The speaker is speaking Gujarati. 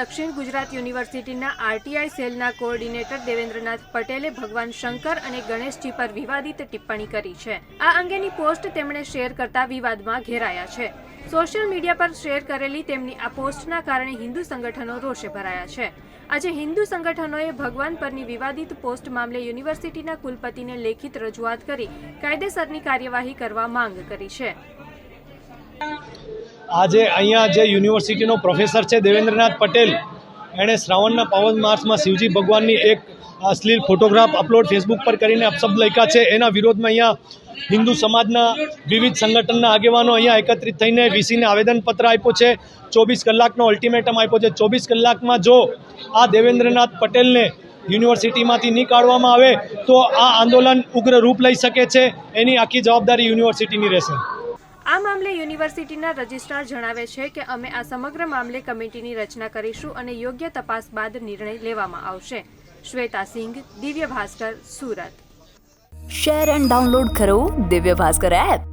દક્ષિણ ગુજરાત યુનિવર્સિટીના આરટીઆઈ સેલના કોઓર્ડિનેટર દેવેન્દ્રનાથ પટેલે ભગવાન શંકર અને ગણેશજી પર વિવાદિત ટિપ્પણી કરી છે। આ અંગેની પોસ્ટ તેમણે શેર કરતા વિવાદમાં ઘેરાયા છે। સોશિયલ મીડિયા પર શેર કરેલી તેમની આ પોસ્ટના કારણે હિન્દુ સંગઠનો રોષે ભરાયા છે। આજે હિન્દુ સંગઠનોએ ભગવાન પરની વિવાદિત પોસ્ટ મામલે યુનિવર્સિટીના કુલપતિને લેખિત રજૂઆત કરી કાયદેસરની કાર્યવાહી કરવા માંગ કરી છે। આજે અહીંયા જે યુનિવર્સિટીનો પ્રોફેસર છે દેવેન્દ્રનાથ પટેલ, એણે શ્રાવણના પાવન માસમાં શિવજી ભગવાનની એક અશ્લીલ ફોટોગ્રાફ અપલોડ ફેસબુક પર કરીને અપશબ્દ લખ્યા છે। એના વિરોધમાં અહીંયા હિન્દુ સમાજના વિવિધ સંગઠનના આગેવાનો અહીંયા એકત્રિત થઈને વીસીને આવેદનપત્ર આપ્યું છે। 24 કલાકનો અલ્ટિમેટમ આપ્યો છે। 24 કલાકમાં જો આ દેવેન્દ્રનાથ પટેલને યુનિવર્સિટીમાંથી નહીં કાઢવામાં આવે તો આ આંદોલન ઉગ્ર રૂપ લઈ શકે છે। એની આખી જવાબદારી યુનિવર્સિટીની રહેશે। આ મામલે યુનિવર્સિટીના રજિસ્ટ્રાર જણાવે છે કે અમે આ સમગ્ર મામલે કમિટીની રચના કરીશું અને યોગ્ય તપાસ બાદ નિર્ણય લેવામાં આવશે। Shweta Singh, Divya Bhaskar, Surat. Share and download કરો દિવ્ય ભાસ્કર એપ।